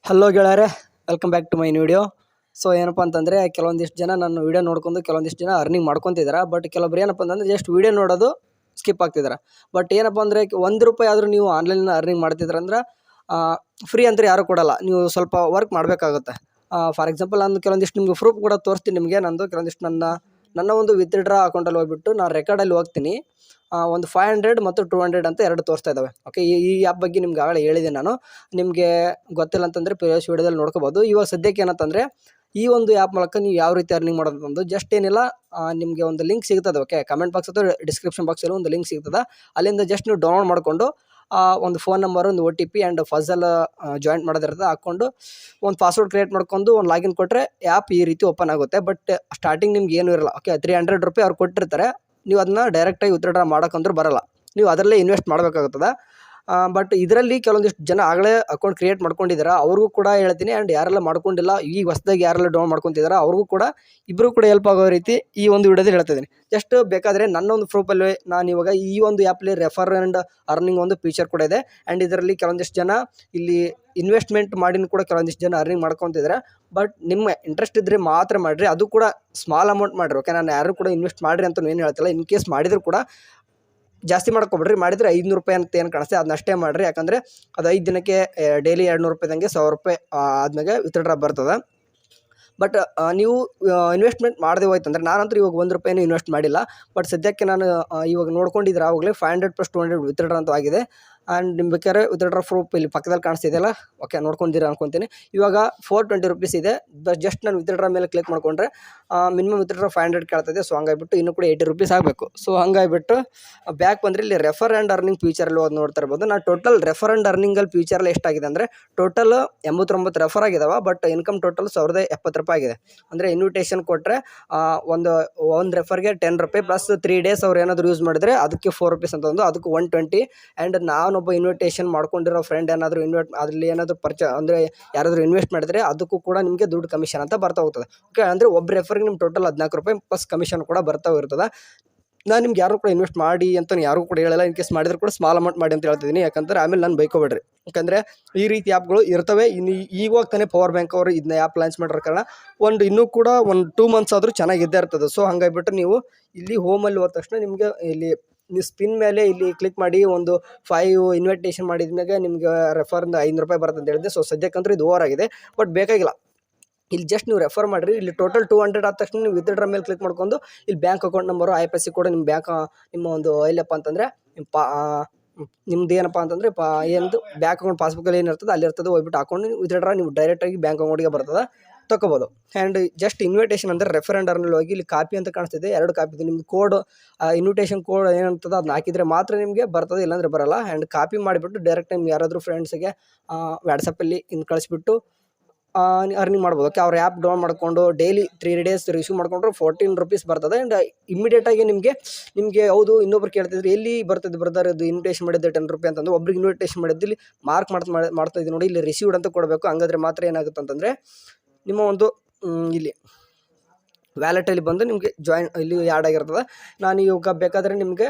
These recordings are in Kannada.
ಹಲೋ ಗೆಳೆಯರೆ, welcome back to my video. So ಏನಪ್ಪ ಅಂತಂದರೆ ಕೆಲವೊಂದಿಷ್ಟು ಜನ ನನ್ನ ವಿಡಿಯೋ ನೋಡ್ಕೊಂಡು ಕೆಲವೊಂದಿಷ್ಟು ಜನ ಅರ್ನಿಂಗ್ ಮಾಡ್ಕೊತಿದ್ದಾರೆ. ಬಟ್ ಕೆಲವೊಬ್ರು ಏನಪ್ಪ ಅಂತಂದರೆ ಜಸ್ಟ್ ವಿಡಿಯೋ ನೋಡೋದು ಸ್ಕಿಪ್ ಆಗ್ತಿದ್ದಾರೆ. ಬಟ್ ಏನಪ್ಪ ಅಂದರೆ ₹1 ಆದರೂ ನೀವು ಆನ್ಲೈನ್ ಅರ್ನಿಂಗ್ ಮಾಡ್ತಿದ್ರಂದ್ರೆ ಫ್ರೀ ಅಂತ ಯಾರು ಕೊಡಲ್ಲ, ನೀವು ಸ್ವಲ್ಪ ವರ್ಕ್ ಮಾಡಬೇಕಾಗುತ್ತೆ. ಫಾರ್ ಎಕ್ಸಾಂಪಲ್ ನಾನು ಕೆಲವೊಂದಿಷ್ಟು ನಿಮಗೆ ಪ್ರೂಫ್ ಕೂಡ ತೋರಿಸ್ತೀನಿ. ನಿಮಗೆ ನಂದು ಕೆಲವೊಂದಿಷ್ಟು ನನ್ನ ಒಂದು ವಿತ್ಡ್ರಾ ಅಕೌಂಟಲ್ಲಿ ಹೋಗ್ಬಿಟ್ಟು ನಾನು ರೆಕಾರ್ಡಲ್ಲಿ ಹೋಗ್ತೀನಿ. ಒಂದು 500 ಮತ್ತು 200 ಅಂತ ಎರಡು ತೋರಿಸ್ತಾ ಇದ್ದಾವೆ. ಓಕೆ, ಈ ಆ್ಯಪ್ ಬಗ್ಗೆ ನಿಮ್ಗೆ ಆಗಲೇ ಹೇಳಿದೆ ನಾನು. ನಿಮಗೆ ಗೊತ್ತಿಲ್ಲ ಅಂತಂದರೆ ಪ್ರಿವಿಯಸ್ ವೀಡಿಯೋದಲ್ಲಿ ನೋಡ್ಕೋಬೋದು. ಇವಾಗ ಸದ್ಯಕ್ಕೆ ಏನಂತಂದರೆ ಈ ಒಂದು ಆ್ಯಪ್ ಮೂಲಕ ನೀವು ಯಾವ ರೀತಿ ಅರ್ನಿಂಗ್ ಮಾಡೋದಂದು ಜಸ್ಟ್ ಏನಿಲ್ಲ, ನಿಮಗೆ ಒಂದು ಲಿಂಕ್ ಸಿಗ್ತದೆ. ಓಕೆ, ಕಮೆಂಟ್ ಬಾಕ್ಸ್ ಅಥವಾ ಡಿಸ್ಕ್ರಿಪ್ಷನ್ ಬಾಕ್ಸಲ್ಲಿ ಒಂದು ಲಿಂಕ್ ಸಿಗ್ತದೆ. ಅಲ್ಲಿಂದ ಜಸ್ಟ್ ನೀವು ಡೌನ್ಲೋಡ್ ಮಾಡಿಕೊಂಡು ಒಂದು ಫೋನ್ ನಂಬರ್, ಒಂದು OTP ಆ್ಯಂಡ್ ಫಜಲ್ ಜಾಯಿಂಟ್ ಮಾಡೋದಿರ್ತದೆ, ಹಾಕ್ಕೊಂಡು ಒಂದು ಪಾಸ್ವರ್ಡ್ ಕ್ರಿಯೇಟ್ ಮಾಡ್ಕೊಂಡು ಒಂದು ಲಾಗಿನ್ ಕೊಟ್ಟರೆ ಆ್ಯಪ್ ಈ ರೀತಿ ಓಪನ್ ಆಗುತ್ತೆ. ಬಟ್ ಸ್ಟಾರ್ಟಿಂಗ್ ನಿಮ್ಗೆ ಏನೂ ಇರಲ್ಲ. ಓಕೆ, ₹300 ಅವ್ರು ಕೊಟ್ಟಿರ್ತಾರೆ. ನೀವು ಅದನ್ನ ಡೈರೆಕ್ಟಾಗಿ ವಿತ್ಡ್ರಾ ಮಾಡೋಕ್ಕಂದ್ರೂ ಬರಲ್ಲ, ನೀವು ಅದರಲ್ಲೇ ಇನ್ವೆಸ್ಟ್ ಮಾಡಬೇಕಾಗುತ್ತದೆ. ಬಟ್ ಇದರಲ್ಲಿ ಕೆಲವೊಂದಿಷ್ಟು ಜನ ಆಗಲೇ ಅಕೌಂಟ್ ಕ್ರಿಯೇಟ್ ಮಾಡ್ಕೊಂಡಿದ್ದಾರೆ, ಅವ್ರಿಗೂ ಕೂಡ ಹೇಳ್ತೀನಿ. ಆ್ಯಂಡ್ ಯಾರೆಲ್ಲ ಮಾಡ್ಕೊಂಡಿಲ್ಲ, ಈಗ ಹೊಸದಾಗಿ ಯಾರೆಲ್ಲ ಡೌನ್ ಮಾಡ್ಕೊತಿದ್ದಾರೆ ಅವ್ರಿಗೂ ಕೂಡ ಇಬ್ಬರು ಕೂಡ ಹೆಲ್ಪ್ ಆಗೋ ರೀತಿ ಈ ಒಂದು ವಿಡಿಯೋದಲ್ಲಿ ಹೇಳ್ತಾ ಇದ್ದೀನಿ. ಜಸ್ಟ್ ಬೇಕಾದರೆ ನನ್ನ ಒಂದು ಪ್ರೂಫಲ್ಲಿ ನಾನು ಇವಾಗ ಈ ಒಂದು ಆ್ಯಪಲ್ಲಿ ರೆಫರ್ ಆ್ಯಂಡ್ ಅರ್ನಿಂಗ್ ಒಂದು ಫೀಚರ್ ಕೂಡ ಇದೆ. ಆ್ಯಂಡ್ ಇದರಲ್ಲಿ ಕೆಲವೊಂದಿಷ್ಟು ಜನ ಇಲ್ಲಿ ಇನ್ವೆಸ್ಟ್ಮೆಂಟ್ ಮಾಡಿನೂ ಕೂಡ ಕೆಲವೊಂದಿಷ್ಟು ಜನ ಅರ್ನಿಂಗ್ ಮಾಡ್ಕೊತಿದ್ದಾರೆ. ಬಟ್ ನಿಮ್ಮ ಇಂಟ್ರೆಸ್ಟ್ ಇದ್ದರೆ ಮಾತ್ರ ಮಾಡಿರಿ, ಅದು ಕೂಡ ಸ್ಮಾಲ್ ಅಮೌಂಟ್ ಮಾಡಿರಿ. ಓಕೆ, ನಾನು ಯಾರು ಕೂಡ ಇನ್ವೆಸ್ಟ್ ಮಾಡಿರಿ ಅಂತ ಏನು ಹೇಳ್ತಿಲ್ಲ. ಇನ್ ಕೇಸ್ ಮಾಡಿದರೂ ಕೂಡ ಜಾಸ್ತಿ ಮಾಡ್ಕೊಬಿಡ್ರಿ. ಮಾಡಿದರೆ ₹500 ಅಂತ ಏನು ಕಾಣಿಸ್ತೆ ಅದನ್ನ ಅಷ್ಟೇ ಮಾಡಿರಿ. ಯಾಕಂದರೆ ಅದು 5 ದಿನಕ್ಕೆ ಡೈಲಿ ₹200 ದಂಗೆ ₹1000 ಆದ್ಮೇಲೆ ವಿತ್ಡ್ರಾ ಬರ್ತದೆ. ಬಟ್ ನೀವು ಇನ್ವೆಸ್ಟ್ಮೆಂಟ್ ಮಾಡದೆ ಹೋಯ್ತಂದ್ರೆ, ನಾನಂತೂ ಇವಾಗ ₹1 ಇನ್ವೆಸ್ಟ್ ಮಾಡಿಲ್ಲ. ಬಟ್ ಸದ್ಯಕ್ಕೆ ನಾನು ಇವಾಗ ನೋಡ್ಕೊಂಡಿದ್ರೆ ಆವಾಗಲೇ 500 + 200 ವಿತ್ಡ್ರಾ ಅಂತ ಆಗಿದೆ. ಆ್ಯಂಡ್ ನಿಮ್ಮ ಬೇಕಾದ್ರೆ ವಿತ್ಡ್ರಾ ಪ್ರೂಫ್ ಇಲ್ಲಿ ಪಕ್ಕದಲ್ಲಿ ಕಾಣಿಸ್ತಿದೆಯಲ್ಲ, ಓಕೆ ನೋಡ್ಕೊಂಡಿದ್ದೀರಾ ಅನ್ಕೊತೀನಿ. ಇವಾಗ ₹420 ಇದೆ. ಜಸ್ಟ್ ನಾನು ವಿತ್ಡ್ರಾ ಮೇಲೆ ಕ್ಲಿಕ್ ಮಾಡಿಕೊಂಡ್ರೆ ಮಿನಿಮಮ್ ವಿತ್ಡ್ರಾ 500 ಕೇಳ್ತದೆ. ಸೊ ಹಂಗಾಗಿಬಿಟ್ಟು ಇನ್ನೂ ಕೂಡ ₹80 ಆಗಬೇಕು. ಸೊ ಹಂಗಾಗಿಬಿಟ್ಟು ಬ್ಯಾಕ್ ಬಂದರೆ ಇಲ್ಲಿ ರೆಫರ್ ಆ್ಯಂಡ್ ಅರ್ನಿಂಗ್ ಫ್ಯೂಚರಲ್ಲಿ ಹೋಗಿ ನೋಡ್ತಾ ಇರ್ಬೋದು. ನಾನು ಟೋಟಲ್ ರೆಫರ್ ಆ್ಯಂಡ್ ಅರ್ನಿಂಗಲ್ಲಿ ಫ್ಯೂಚರಲ್ಲಿ ಎಷ್ಟಾಗಿದೆ ಅಂದರೆ ಟೋಟಲ್ 89 ರೆಫರ್ ಆಗಿದಾವೆ. ಬಟ್ ಇನ್ಕಮ್ ಟೋಟಲ್ ₹1070 ಆಗಿದೆ. ಅಂದರೆ ಇನ್ವಿಟೇಷನ್ ಕೊಟ್ಟರೆ ಒಂದು ರೆಫರ್ಗೆ ₹10 ಪ್ಲಸ್ 3 ಡೇಸ್ ಅವ್ರು ಏನಾದರೂ ಯೂಸ್ ಮಾಡಿದರೆ ಅದಕ್ಕೆ ₹4 ಅಂತ ಒಂದು, ಅದಕ್ಕೆ 120. ಆ್ಯಂಡ್ ನಾನೊಬ್ಬ ಇನ್ವಿಟೇಷನ್ ಮಾಡ್ಕೊಂಡಿರೋ ಫ್ರೆಂಡ್ ಏನಾದರೂ ಅದರಲ್ಲಿ ಏನಾದರೂ ಅಂದರೆ ಯಾರಾದರೂ ಇನ್ವೆಸ್ಟ್ ಮಾಡಿದರೆ ಅದಕ್ಕೂ ಕೂಡ ನಿಮಗೆ ದುಡ್ಡು ಕಮಿಷನ್ ಅಂತ ಬರ್ತಾ ಹೋಗ್ತದೆ. ಓಕೆ, ಅಂದರೆ ಒಬ್ಬ ರೆಫರ್ಗೆ ನಿಮ್ಗೆ ಟೋಟಲ್ ₹14 ಪ್ಲಸ್ ಕಮಿಷನ್ ಕೂಡ ಬರ್ತಾ ಇರ್ತದೆ. ನಾನು ನಿಮ್ಗೆ ಯಾರು ಕೂಡ ಇನ್ವೆಸ್ಟ್ ಮಾಡಿ ಅಂತ ಯಾರು ಕೂಡ ಹೇಳಲ್ಲ. ಇನ್ ಕೇಸ್ ಮಾಡಿದ್ರು ಕೂಡ ಸ್ಮಾಲ್ ಅಮೌಂಟ್ ಮಾಡಿ ಅಂತ ಹೇಳ್ತಿದ್ದೀನಿ. ಯಾಕಂದರೆ ಆಮೇಲೆ ನಾನು ಬೈಕೋಬೇಡ್ರಿ. ಯಾಕಂದರೆ ಈ ರೀತಿ ಆ್ಯಪ್ಗಳು ಇರ್ತವೆ. ಇನ್ನು ಇವಾಗ ತಾನೇ ಪವರ್ ಬ್ಯಾಂಕ್ ಅವರು ಇದನ್ನ ಆ್ಯಪ್ ಲಾಂಚ್ ಮಾಡಿರೋ ಕಾರಣ ಇನ್ನೂ ಕೂಡ 2 ಮಂತ್ಸ್ ಆದರೂ ಚೆನ್ನಾಗಿದ್ದೇ ಇರ್ತದೆ. ಸೊ ಹಂಗಾಗಿಬಿಟ್ಟು ನೀವು ಇಲ್ಲಿ ಹೋಮಲ್ಲಿ ಹೋದ ತಕ್ಷಣ ನಿಮಗೆ ಇಲ್ಲಿ ನೀವು ಸ್ಪಿನ್ ಮೇಲೆ ಇಲ್ಲಿ ಕ್ಲಿಕ್ ಮಾಡಿ ಒಂದು 5 ಇನ್ವಿಟೇಷನ್ ಮಾಡಿದ್ಮೇಲೆ ನಿಮಗೆ ರೆಫರ್ದು ₹500 ಬರುತ್ತೆ ಅಂತ ಹೇಳಿದೆ. ಸೊ ಸದ್ಯಕ್ಕಂತೂ ಇದು ಓವರ್ ಆಗಿದೆ. ಬಟ್ ಬೇಕಾಗಿಲ್ಲ, ಇಲ್ಲಿ ಜಸ್ಟ್ ನೀವು ರೆಫರ್ ಮಾಡಿರಿ. ಇಲ್ಲಿ ಟೋಟಲ್ 200 ಆದ ತಕ್ಷಣ ನೀವು ವಿತ್ಡ್ರಾ ಮೇಲೆ ಕ್ಲಿಕ್ ಮಾಡ್ಕೊಂಡು ಇಲ್ಲಿ ಬ್ಯಾಂಕ್ ಅಕೌಂಟ್ ನಂಬರು, IFSC ಕೂಡ ನಿಮ್ಮ ನಿಮ್ಮ ಒಂದು ಎಲ್ಲಪ್ಪ ಅಂತಂದರೆ ನಿಮ್ದು ಏನಪ್ಪ ಅಂತಂದರೆ ಏನದು ಬ್ಯಾಂಕ್ ಅಕೌಂಟ್ ಪಾಸ್ಬುಕ್ಕಲ್ಲಿ ಏನಿರ್ತದೆ ಅಲ್ಲಿರ್ತದೆ. ಹೋಗ್ಬಿಟ್ಟು ಅಕೌಂಟ್ ವಿತ್ಡ್ರಾ ನೀವು ಡೈರೆಕ್ಟಾಗಿ ಬ್ಯಾಂಕ್ ಅಕೌಂಟಿಗೆ ಬರ್ತದೆ, ತೊಗೋಬೋದು. ಆ್ಯಂಡ್ ಜಸ್ಟ್ ಇನ್ವಿಟೇಷನ್ ಅಂದರೆ ರೆಫರ್ ಆ್ಯಂಡ್ ಅರ್ನಿಂಗ್ ಹೋಗಿ ಇಲ್ಲಿ ಕಾಪಿ ಅಂತ ಕಾಣಿಸ್ತಿದೆ, 2 ಕಾಪಿ ಇದೆ. ನಿಮ್ದು ಕೋಡ್ ಇನ್ವಿಟೇಷನ್ ಕೋಡ್ ಏನಂತದೆ ಅದನ್ನ ಹಾಕಿದರೆ ಮಾತ್ರ ನಿಮಗೆ ಬರ್ತದೆ, ಇಲ್ಲಾಂದರೆ ಬರೋಲ್ಲ. ಆ್ಯಂಡ್ ಕಾಪಿ ಮಾಡಿಬಿಟ್ಟು ಡೈರೆಕ್ಟ್ ನಿಮ್ಗೆ ಯಾರಾದರೂ ಫ್ರೆಂಡ್ಸಿಗೆ ವಾಟ್ಸಪ್ಪಲ್ಲಿ ಕಳಿಸ್ಬಿಟ್ಟು ಅರ್ನಿಂಗ್ ಮಾಡ್ಬೋದು. ಓಕೆ, ಅವ್ರ ಆ್ಯಪ್ ಡೌನ್ ಮಾಡಿಕೊಂಡು ಡೈಲಿ 3 ಡೇಸ್ ರಿಸೀವ್ ಮಾಡಿಕೊಂಡ್ರೆ ₹14 ಬರ್ತದೆ. ಆ್ಯಂಡ್ ಇಮಿಡಿಯೇಟಾಗಿ ನಿಮಗೆ ಹೌದು ಇನ್ನೊಬ್ರು ಕೇಳ್ತಿದ್ರು ಎಲ್ಲಿ ಬರ್ತದೆ ಬ್ರದರ್ ಇದು ಇನ್ವಿಟೇಷನ್ ಮಾಡಿದ್ದೆ ₹10 ಅಂತಂದು. ಒಬ್ರಿಗೆ ಇನ್ವಿಟೇಷನ್ ಮಾಡಿದ್ದು ಇಲ್ಲಿ ಮಾರ್ಕ್ ಮಾಡ್ತಾ ಇದ್ದೀನಿ ನೋಡಿ, ಇಲ್ಲಿ ರಿಸೀವ್ಡ್ ಅಂತ ಕೊಡಬೇಕು. ಹಂಗಾದ್ರೆ ಮಾತ್ರ ಏನಾಗುತ್ತೆ ಅಂತಂದರೆ ನಿಮ್ಮ ಒಂದು ಇಲ್ಲಿ ವ್ಯಾಲೆಟಲ್ಲಿ ಬಂದು ನಿಮಗೆ ಇಲ್ಲಿ ಆ್ಯಡ್ ಆಗಿರ್ತದೆ. ನಾನು ಇವಾಗ ಬೇಕಾದರೆ ನಿಮಗೆ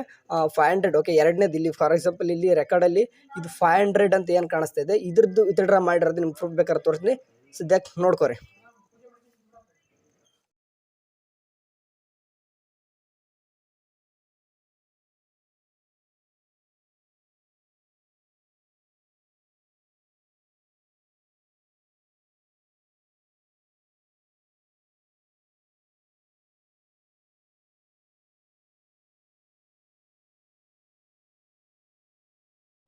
500, ಓಕೆ ಎರಡನೇದು ಇಲ್ಲಿ ಫಾರ್ ಎಕ್ಸಾಂಪಲ್ ಇಲ್ಲಿ ರೆಕಾರ್ಡಲ್ಲಿ ಇದು 500 ಅಂತ ಏನು ಕಾಣಿಸ್ತಾ ಇದೆ, ಇದ್ರದ್ದು ವಿತ್ಡ್ರಾ ಮಾಡಿರೋದು ನಿಮ್ಗೆ ಪ್ರೂಫ್ ಬೇಕಾದ್ರೆ ತೋರಿಸ್ತೀನಿ. ಸದ್ಯಕ್ಕೆ ನೋಡ್ಕೊರಿ.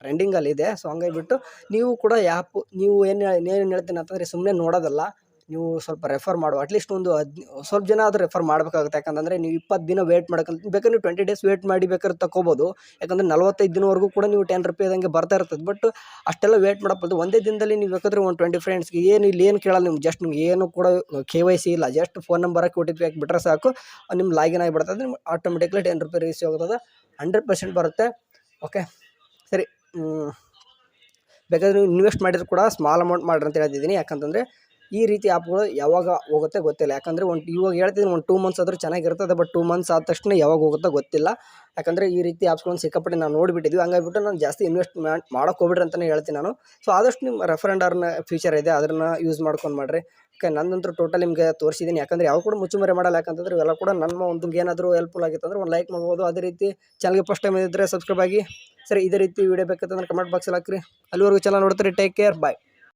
ಟ್ರೆಂಡಿಂಗಲ್ಲಿ ಇದೆ. ಸೊ ಹಂಗಾಗಿಬಿಟ್ಟು ನೀವು ಕೂಡ ನೀವು ಏನು ಹೇಳ್ತೀನಿ ಅಂತಂದರೆ ಸುಮ್ಮನೆ ನೋಡೋದಲ್ಲ, ನೀವು ಸ್ವಲ್ಪ ರೆಫರ್ ಮಾಡುವ. ಅಟ್ಲೀಸ್ಟ್ ಸ್ವಲ್ಪ ಜನ ಆದರೂ ರೆಫರ್ ಮಾಡಬೇಕಾಗುತ್ತೆ. ಯಾಕಂದರೆ ನೀವು 20 ದಿನ ವೇಟ್ ಮಾಡೋಕ್ಕಂತ ಬೇಕಾದ್ರೆ ನೀವು 20 ಡೇಸ್ ವೇಟ್ ಮಾಡಿ ಬೇಕಾದ್ರೆ ತಗೋಬೋದು. ಯಾಕಂದರೆ 45 ದಿನವರೆಗೂ ಕೂಡ ನೀವು ₹10 ದಂಗೆ ಬರ್ತಾ ಇರ್ತದೆ. ಬಟ್ ಅಷ್ಟೆಲ್ಲ ವೇಟ್ ಮಾಡೋದು ಒಂದೇ ದಿನದಲ್ಲಿ ನೀವು ಬೇಕಾದ್ರೆ ಒಂದು 20 ಫ್ರೆಂಡ್ಸ್ಗೆ ಇಲ್ಲಿ ಏನು ಕೇಳಲ್ಲ. ನಿಮ್ಗೆ ಜಸ್ಟ್ ನಿಮ್ಗೆ ಏನು ಕೂಡ KYC ಇಲ್ಲ, ಜಸ್ಟ್ ಫೋನ್ ನಂಬರಕ್ಕೆ OTP ಹಾಕಿಬಿಟ್ರೆ ಸಾಕು, ನಿಮ್ಮ ಲಾಗಿನ್ ಆಗಿಬಿಡ್ತದೆ. ನಿಮ್ಗೆ ಆಟೋಮೆಟಿಕ್ಲಿ ₹10 ರಿಸೀವ್ ಆಗೋದು 100% ಬರುತ್ತೆ. ಓಕೆ ಸರಿ, ಬೇಕಾದ್ರೆ ನೀವು ಇನ್ವೆಸ್ಟ್ ಮಾಡಿದ್ರು ಕೂಡ ಸ್ಮಾಲ್ ಅಮೌಂಟ್ ಮಾಡಿರಿ ಅಂತ ಹೇಳ್ತಿದ್ದೀನಿ. ಯಾಕಂತಂದರೆ ಈ ರೀತಿ ಆ್ಯಪ್ಗಳು ಯಾವಾಗ ಹೋಗುತ್ತೆ ಗೊತ್ತಿಲ್ಲ. ಯಾಕಂದರೆ ಇವಾಗ ಹೇಳ್ತಿದ್ದೀನಿ ಒಂದು 2 ಮಂತ್ಸ್ ಆದರೂ ಚೆನ್ನಾಗಿರ್ತದೆ. ಬಟ್ 2 ಮಂತ್ಸ್ ಆದ ತಕ್ಷಣ ಯಾವಾಗ ಹೋಗುತ್ತೋ ಗೊತ್ತಿಲ್ಲ. ಯಾಕಂದರೆ ಈ ರೀತಿ ಆ್ಯಪ್ಸ್ಗಳನ್ನು ಸಿಕ್ಕಾಪಟ್ಟೆ ನಾವು ನೋಡಿಬಿಟ್ಟಿದ್ವಿ. ಹಂಗಾಗ್ಬಿಟ್ಟು ನಾನು ಜಾಸ್ತಿ ಇನ್ವೆಸ್ಟ್ಮೆಂಟ್ ಮಾಡೋಕೆ ಹೋಗ್ಬಿಡ್ರಿ ಅಂತಲೇ ಹೇಳ್ತೀನಿ ನಾನು. ಸೊ ಆದಷ್ಟು ನಿಮ್ಮ ರೆಫರ್ ಆ್ಯಂಡ್ ಅರ್ನ್ ಫ್ಯೂಚರ್ ಇದೆ, ಅದನ್ನು ಯೂಸ್ ಮಾಡ್ಕೊಂಡು ಮಾಡಿರಿ. ಓಕೆ, ನಂದಂತೂ ಟೋಟಲ್ ನಿಮಗೆ ತೋರಿಸಿದ್ದೀನಿ. ಯಾಕಂದರೆ ಯಾವ ಕೂಡ ಮುಚ್ಚುಮರೆ ಮಾಡಲ್ಲ. ಯಾಕಂತಂದ್ರೆ ಇವೆಲ್ಲ ಕೂಡ ನನ್ನ ಒಂದು ಏನಾದರೂ ಹೆಲ್ಪ್ಫುಲ್ ಆಗಿತ್ತು ಅಂದರೆ ಒಂದು ಲೈಕ್ ಮಾಡ್ಬೋದು. ಅದೇ ರೀತಿ ಚಾನಲ್ಗೆ ಫಸ್ಟ್ ಟೈಮ್ ಇದ್ದರೆ ಸಬ್ಸ್ಕ್ರೈಬ್ ಆಗಿ. ಸರಿ, ಇದೇ ರೀತಿ ವೀಡಿಯೋ ಬೇಕಂತಂದ್ರೆ ಕಮೆಂಟ್ ಬಾಕ್ಸಲ್ಲಿ ಹಾಕ್ರಿ. ಅಲ್ಲಿವರೆಗೂ ಚಾನಲ್ ನೋಡ್ತೀರಿ. ಟೇಕ್ ಕೇರ್, ಬಾಯ್.